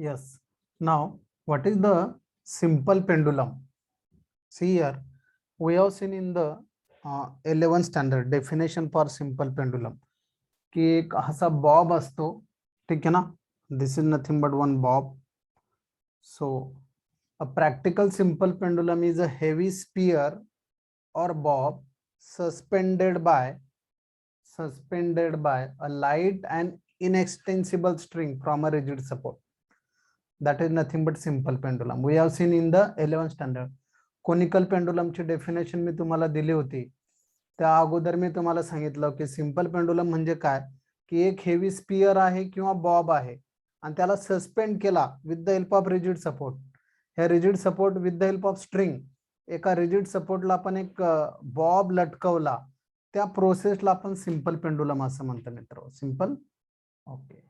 Yes. Now, what is the simple pendulum? See here, we have seen in the 11th standard definition for simple pendulum की एक असा Bob असतो, ठीक आहे ना. This is nothing but one Bob. So a practical simple pendulum is a heavy spear or bob suspended by a light and inextensible string from a rigid support. That is nothing but simple pendulum. We have seen in the 11th standard. Conical पेंडुलमची definition मी तुम्हाला दिली होती. त्या अगोदर मी तुम्हाला सांगितलं की सिंपल पेंडुलम म्हणजे काय, की एक हेवी स्पियर आहे किंवा बॉब आहे आणि त्याला सस्पेंड केला with the help of rigid support. हे rigid support with the help of string, एका रिजिड सपोर्टला आपण एक बॉब लटकवला, त्या प्रोसेसला आपण सिंपल पेंडुलम असं म्हणतो मित्र. Simple. Okay.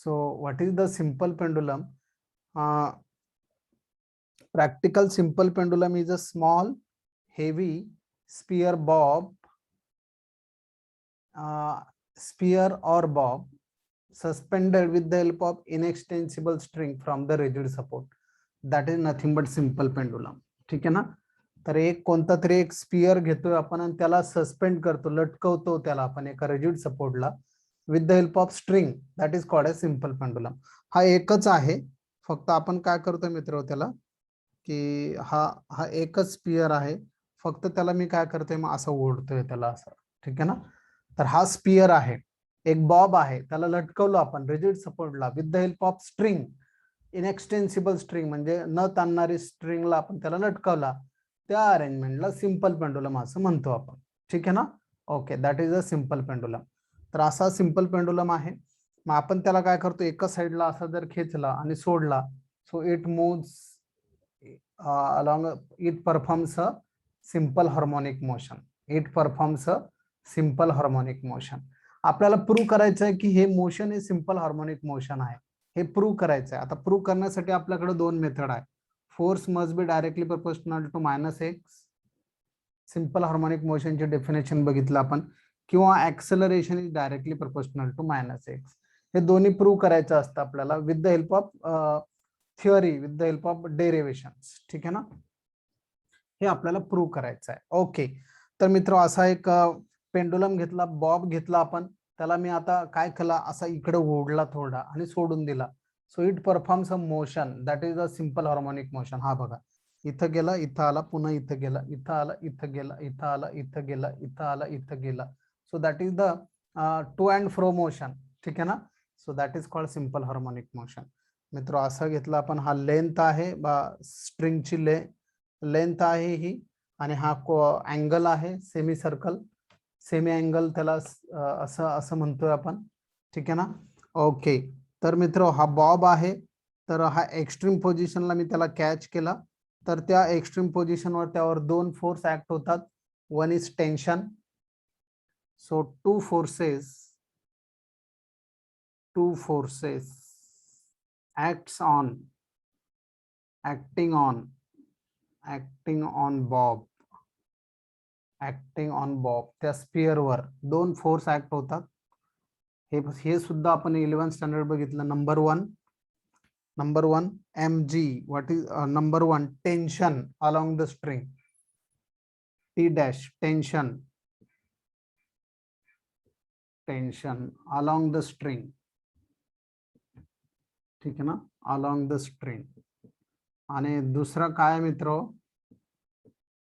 So what is the simple pendulum? Practical simple pendulum is a small, heavy spear or bob suspended with the help of inextensible string from the rigid support. That is nothing but simple pendulum. ठीक आहे ना. तर एक कोणता तरी एक spear घेतोय आपण आणि त्याला सस्पेंड करतो, लटकवतो त्याला आपण एका रिजिड सपोर्टला with the help of string. That is called as simple pendulum. हा एकच आहे, फक्त आपण काय करतोय मित्र त्याला की हा एकच स्पियर आहे, फक्त त्याला मी काय करतोय मग असं ओढतोय त्याला असं. ठीक आहे ना. तर हा स्पियर आहे, एक बॉब आहे, त्याला लटकवलं आपण रिजिड सपोर्टला with the help of string, inextensible string म्हणजे न ताणणारी स्ट्रिंगला आपण त्याला लटकवला, त्या अरेंजमेंटला सिंपल पेंडुलम असं म्हणतो आपण. ठीक आहे ना. Okay, that is a simple pendulum. तर असा सिंपल पेंडुलम आहे. मग आपण त्याला काय करतो, एका साईडला असा जर खेचला आणि सोडला, so it moves along, it performs a simple harmonic motion. It performs a simple harmonic motion. आपल्याला प्रूव्ह करायचं आहे की हे मोशन हे सिंपल हार्मोनिक मोशन आहे, हे प्रूव्ह करायचं आहे. आता प्रूव्ह करण्यासाठी आपल्याकडे दोन मेथड आहे. Force must be directly proportional to -x, simple harmonic मोशनचे डेफिनेशन बघितलं आपण, किंवा acceleration is directly proportional to -x. हे दोन्ही प्रूव्ह करायचं असतं आपल्याला with the help of theory, with the help of derivations. ठीक आहे ना. हे आपल्याला प्रूव्ह करायचं आहे. ओके. तर मित्र असा एक पेंडुलम घेतला, बॉब घेतला आपण, त्याला मी आता काय केला, असा इकडे ओढला थोडा आणि सोडून दिला. So it performs a motion that is a simple harmonic motion. हा बघा, इथं गेला, इथं आला, पुन्हा इथं गेला, इथं आला, इथं गेला, इथं आला, इथं गेला, इथं आला, इथं गेला. So that is the to and fro motion. ठीक आहे ना. So that is called simple harmonic motion. मित्र असं घेतला आपण, हा लेंथ आहे स्ट्रिंगची लेंथ आहे ही, आणि हा अँगल आहे सेमी सर्कल, सेमी अँगल त्याला असं म्हणतोय आपण. ठीक आहे ना. ओके. तर मित्र हा बॉब आहे, तर हा एक्स्ट्रीम पोझिशनला मी त्याला कॅच केला, तर त्या एक्स्ट्रीम पोझिशनवर त्यावर दोन फोर्स ऍक्ट होतात. One is tension. So two forces acting on Bob, त्या स्पिअरवर दोन फोर्स ऍक्ट होतात. हे सुद्धा आपण 11th स्टँडर्ड बघितलं. Number one mg. What is number one? Tension along the string, T dash, tension along the string. ठीक आहे ना, अलॉंग द स्ट्रिंग. आणि दुसरा काय मित्र,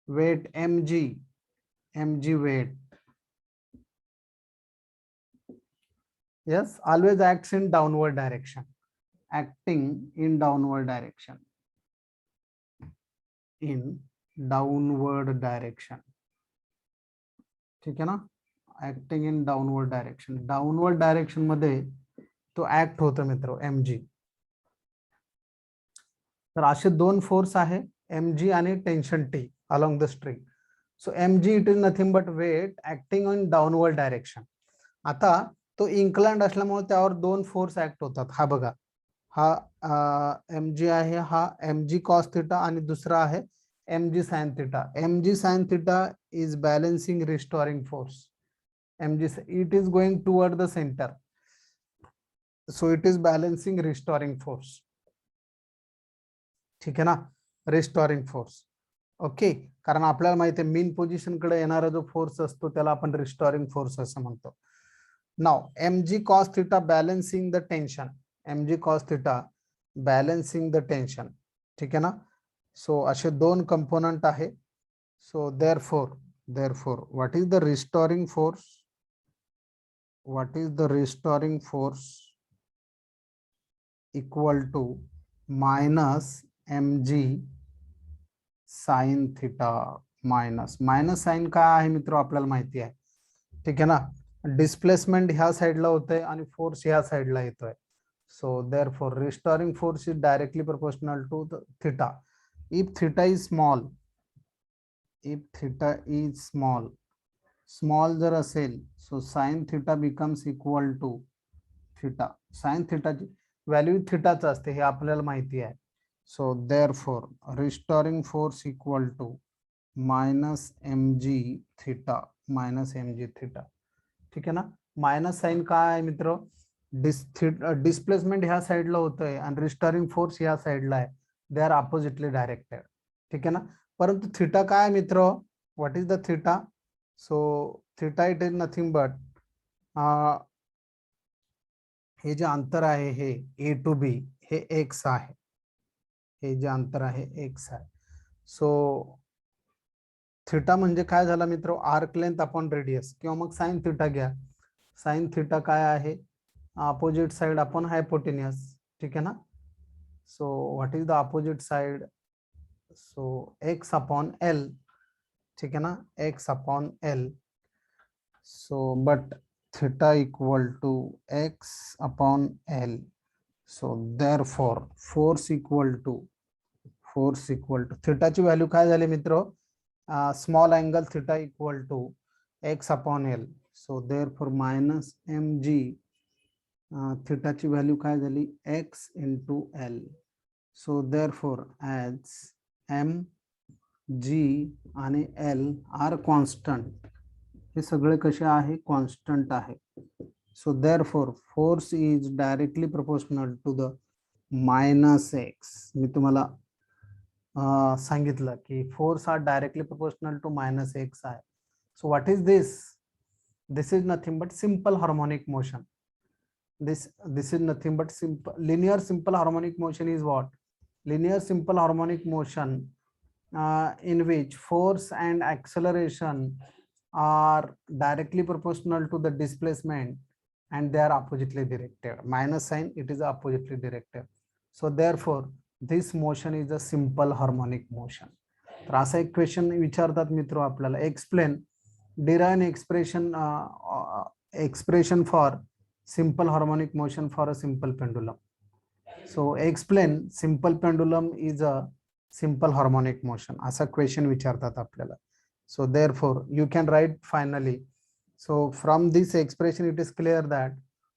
weight, mg weight. Yes, always acts in downward direction. Acting in downward direction. ठीक आहे ना. Acting in downward direction. Downward direction मध्ये तो ऍक्ट होतो मित्र, mg. तर असे दोन फोर्स आहे, mg आणि tension T along the string. So mg it is nothing but weight acting in downward direction. आता तो इन्क्लाइंड असल्यामुळे त्यावर दोन फोर्स ऍक्ट होतात. हा बघा, हा mg आहे, हा mg कॉस थिटा, आणि दुसरा आहे mg sin theta. Mg sin theta is balancing restoring force. It is going toward the center, so it is balancing restoring force. ठीक आहे ना, रिस्टोरिंग फोर्स. ओके, कारण आपल्याला माहिती आहे मीन पोझिशन कडे येणारा जो फोर्स असतो त्याला आपण रिस्टोरिंग फोर्स असं म्हणतो. Now mg cos theta balancing the tension. mg cos theta balancing the tension. ठीक आहे ना. सो असे दोन कंपोनंट आहे. सो therefore what is the restoring force? What is the restoring force? Equal to minus mg sin theta minus sine काय आहे मित्र आपल्याला माहिती आहे. ठीक आहे ना, डिस्प्लेसमेंट ह्या साइडला होतंय आणि फोर्स ह्या साइडला येतोय. So therefore restoring force is directly proportional to the theta. If theta is small जर असेल, so sine theta becomes equal to theta. Sine थीटाची व्हॅल्यू थीटाच असते हे आपल्याला माहिती आहे. So therefore restoring force equal to minus mg theta. ठीक आहे ना. मायनस साइन काय आहे मित्र, डिस्प्लेसमेंट ह्या साइडला होतंय आणि रिस्टोरिंग फोर्स ह्या साइडला आहे. They are oppositely directed. ठीक आहे ना. परंतु थीटा काय आहे मित्र, what is the theta? So theta it is nothing but हे जे अंतर आहे हे ए टू बी हे एक्स आहे. हे जे अंतर आहे एक्स आहे. सो थीटा म्हणजे काय झाला मित्र, आर्क लेंथ अपॉन रेडियस, किंवा मग साइन थीटा घ्या. साइन थीटा काय आहे, अपोजिट साइड अपॉन हायपोटेन्यूस. ठीक आहे ना. So what is the opposite side? So x upon l. ठीक आहे ना, x upon l. So but theta equal to x upon l. So therefore force equal to थीटाची value काय झाली मित्र, small angle theta equal to x upon l. So therefore minus mg थीटाची value काय झाली, x into l. So therefore as mg आणि l are constant, हे सगळे कसे आहे, कॉन्स्टंट आहे. So therefore force is directly proportional to the minus x. मी तुम्हाला सांगितलं की फोर्स हा directly proportional to minus x आहे. So what is this? This is nothing but simple harmonic motion. This is nothing but linear simple harmonic motion is what? Linear simple harmonic motion in which force and acceleration are directly proportional to the displacement and they are oppositely directed. Minus sign, it is oppositely directed. So therefore this motion is a simple harmonic motion. तर असा एक question विचारतात मित्र आपल्याला, explain डिराइन expression for simple harmonic motion for a simple pendulum. So explain simple pendulum is a simple harmonic motion. असा question विचारतात आपल्याला. So therefore you can write finally. So from this expression it is clear that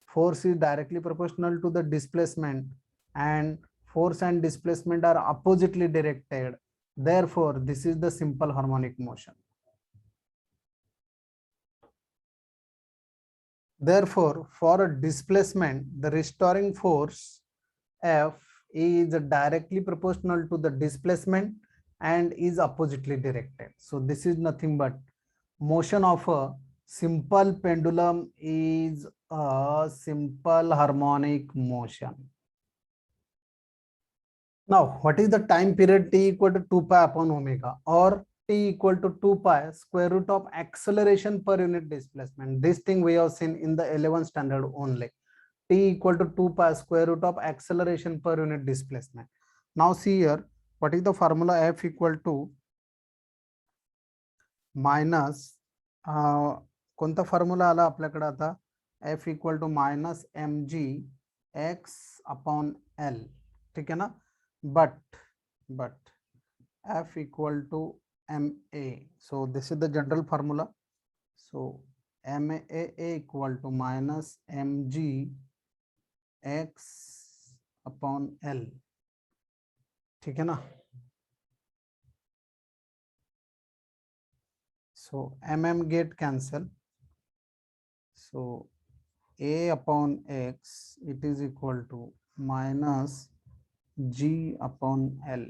force is directly proportional to the displacement and force and displacement are oppositely directed. Therefore this is the simple harmonic motion. Therefore, for a displacement, the restoring force F is directly proportional to the displacement and is oppositely directed. So this is nothing but motion of a simple pendulum is a simple harmonic motion. Now, what is the time period t equal to 2 pi upon omega, or t equal to 2 pi square root of acceleration per unit displacement? This thing we have seen in the 11th standard only. T equal to 2 pi square root of acceleration per unit displacement. Now see here, what is the formula? F equal to minus कोणता formula आला आपल्याकडे आता, F equal to minus mg x upon L. ठीक है ना. But F equal to MA. So this is the general formula. So MA equal to minus mg x upon L. ठीक है ना. So mm get cancel. So a upon x, it is equal to minus g upon L.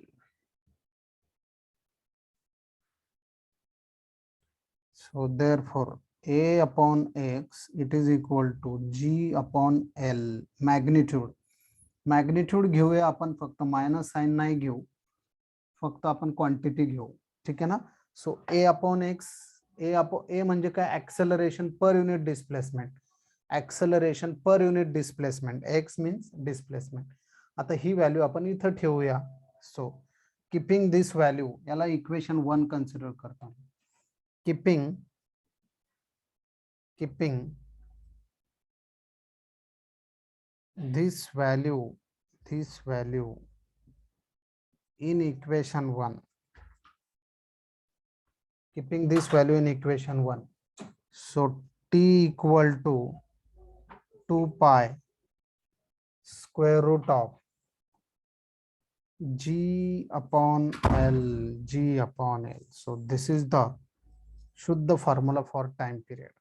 So therefore a upon x, it is equal to g upon L magnitude घेऊया आपण, फक्त minus sign नाही घेऊ, फक्त आपण quantity घेऊ. ठीक आहे ना. सो ए अपॉन एक्स, ए म्हणजे काय, acceleration per unit displacement, acceleration per unit displacement, x means displacement. आता ही व्हॅल्यू आपण इथं ठेवूया. सो कीपिंग दिस व्हॅल्यू, याला इक्वेशन 1 कन्सिडर करतो. Keeping this value in equation 1, keeping this value in equation 1, so t equal to 2 pi square root of g upon L. So this is the शुद्ध formula for time period.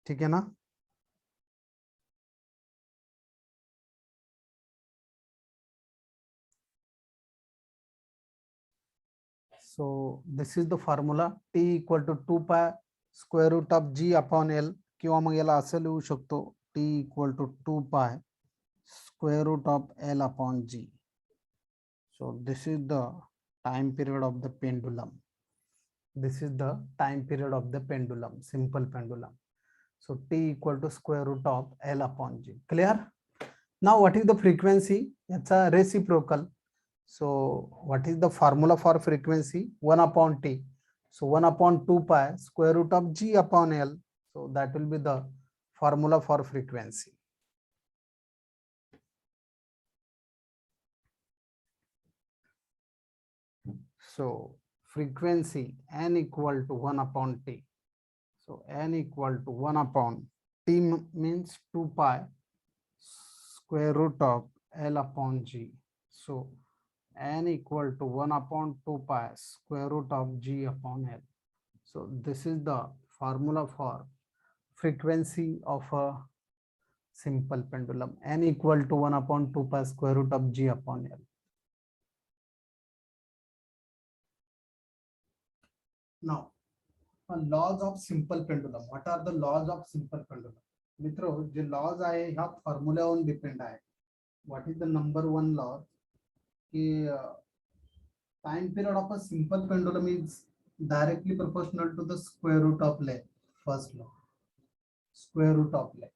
ठीक है ना. So this is the formula, t equal to 2 pi square root of g upon L, किंवा मग याला असं लिहू शकतो, t equal to 2 pi square root of L upon g. So this is the time period of the pendulum. This is the time period of the pendulum, simple pendulum. So t equal to square root of L upon g. Clear? Now what is the frequency? It's a reciprocal. So what is the formula for frequency? 1 upon t. So 1 upon 2 pi square root of g upon L. So that will be the formula for frequency. So frequency n equal to 1 upon t. So n equal to 1 upon t means 2 pi square root of L upon g. So n equal to 1 upon 2 pi square root of g upon L. So this is the formula for frequency of a simple pendulum, n equal to 1 upon 2 pi square root of g upon L. Now, laws of simple pendulum. What are the laws of simple pendulum? मित्रों, जे laws आहे ह्या फॉर्म्युल्यावरून depend आहे. What is the number 1 law? कि time period of a simple pendulum is directly proportional to the square root of length. First law, square root of length.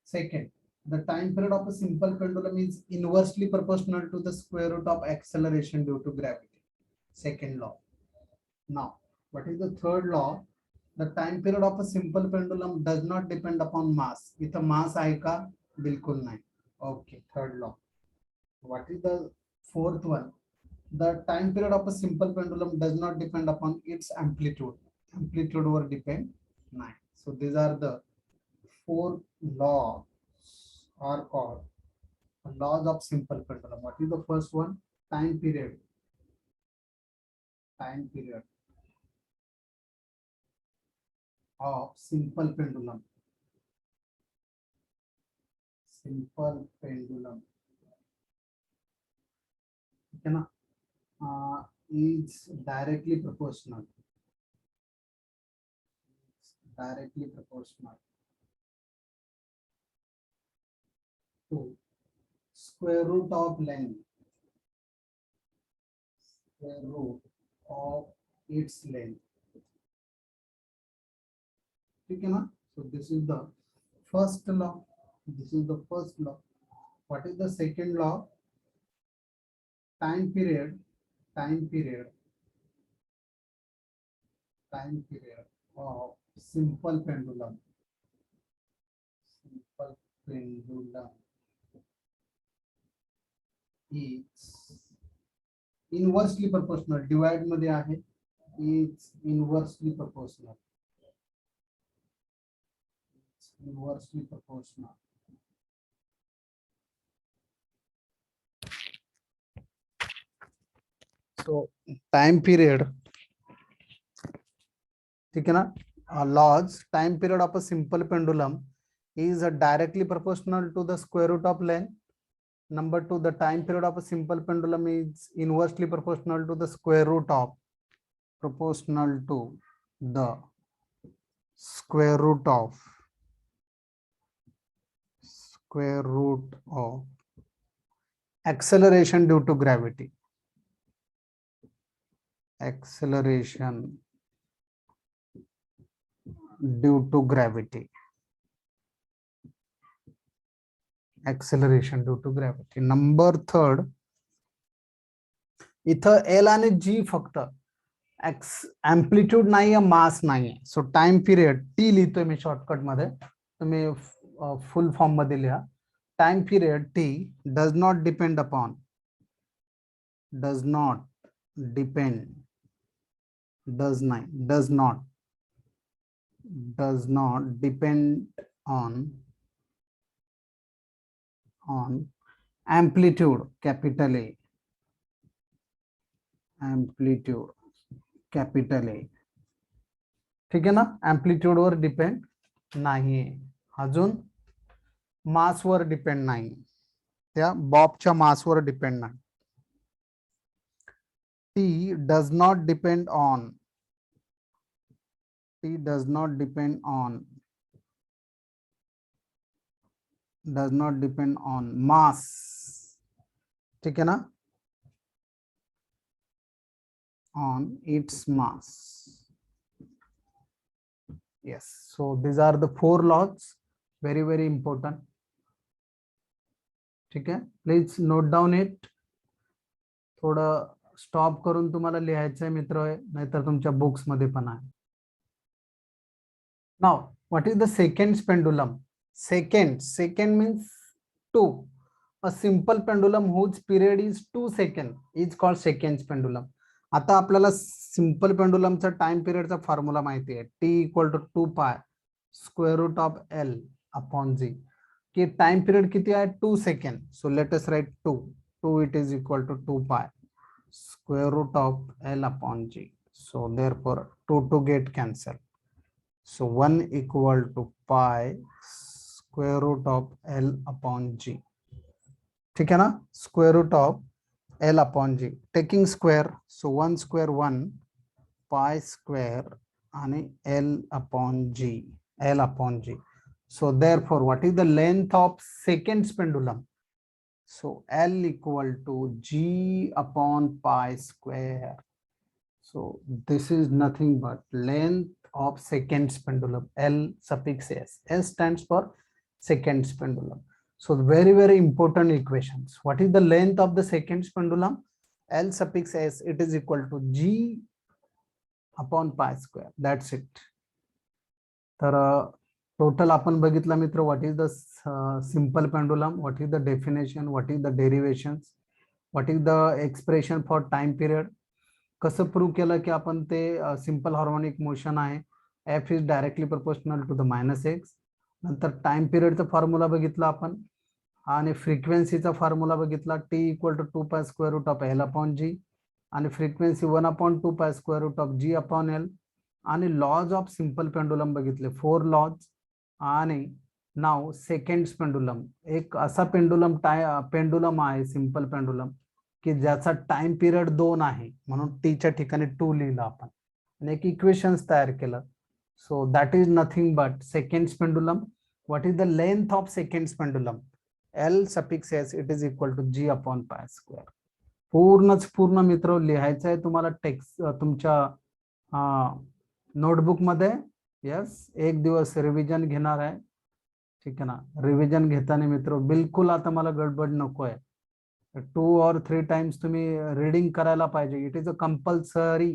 Second, the time period of a simple pendulum is inversely proportional to the square root of acceleration due to gravity. Second law. Now, what is the third law? The time period of a simple pendulum does not depend upon mass. With a mass आहे का? बिल्कुल नाही. Okay, third law. What is the fourth one? The time period of a simple pendulum does not depend upon its amplitude. Amplitude over depend nahi. So these are the 4 laws are called laws of simple pendulum. What is the first one? Time period. Time period of simple pendulum. Simple pendulum. Okay, na? Is directly proportional. Directly proportional to square root of length. Square root of its length. Okay, na? So this is the first law. This is the first law. What is the second law? Time period of simple pendulum. Simple pendulum is inversely proportional. Divide मध्ये आहे. It's inversely proportional. It's inversely proportional. So time period ठीक है ना. Laws, time period of a simple pendulum is directly proportional to the square root of length. Number two, the time period of a simple pendulum is inversely proportional to the square root of square root of acceleration due to gravity. Acceleration due to gravity. Acceleration due to gravity. Number third, इथं L आणि जी फक्त amplitude नाहीये, मास नाहीये. सो time period T लिहितोय मी shortcut मध्ये, तुम्ही full form मध्ये लिहा. Time period T does not depend upon does not depend on amplitude, capital A, amplitude, capital A. ठीक आहे ना. amplitude वर डिपेंड नाहीये. अजून मास वर डिपेंड नाही, त्या बॉबच्या मास वर डिपेंड नाही. T does not depend on mass. ठीक है ना, on its mass. Yes, so these are the 4 laws, very important. ठीक है, प्लीज नोट डाउन इट. थोडं स्टॉप करून तुम्हाला लिहायचंय मित्र, नाहीतर तुमच्या बुक्स मध्ये पण आहे. Now what is the second pendulum? Second means 2. A simple pendulum whose period is 2 seconds is called second pendulum. आता आपल्याला सिंपल पेंडुलमचा टाइम पिरियडचा फॉर्म्युला माहिती आहे, T equal to 2 pi square root of l upon g. की time period किती आहे? 2 second. So let us write 2 it is equal to 2 pi square root of L upon G. So therefore 2 get cancelled. So 1 equal to pi square root of L upon G. ठीक है ना, square root of L upon G. Taking square, so 1 square 1 pi square and L upon G. So therefore what is the length of second pendulum? So L equal to G upon pi square. So this is nothing but length of second pendulum, L suffix S. S stands for second pendulum. So very important equations. What is the length of the second pendulum? L suffix S, it is equal to G upon pi square. That's it. तर total आपण बघितलं मित्र, what is the simple pendulum, what is the definition, what is the derivations, what is the expression for time period. कसं prove केलं की आपण ते simple harmonic motion आहे, F is directly proportional to the -x. नंतर time पिरियडचा formula बघितला आपण, आणि फ्रिक्वेन्सीचा फॉर्म्युला बघितला, T equal to 2 pi square root of l upon g, आणि frequency 1/2 pi square root of g upon L. आणि लॉज ऑफ सिंपल पेंडुलम बघितले, 4 लॉज. आणि नाव सेकंड पेंडुलम, एक असा पेंडुलम आहे सिंपल पेंडुलम की ज्याचा टाइम पिरियड 2 आहे, म्हणून टीच्या ठिकाणी 2 लिहिलं आपण आणि एक इक्वेशन्स तयार केलं. So that is nothing but second pendulum. What is the length of second pendulum? L suffix S, it is equal to g upon pi square. पूर्ण मित्र लिहायचं आहे तुम्हाला टेक्स्ट तुमच्या नोटबुक मध्ये. यस, एक दिवस रिव्हिजन घेणार आहे, ठीक आहे ना. रिव्हिजन घेताना मित्र बिलकुल आता मला गडबड नको आहे. 2 or 3 टाइम्स तुम्ही रीडिंग करायला पाहिजे. It is a compulsory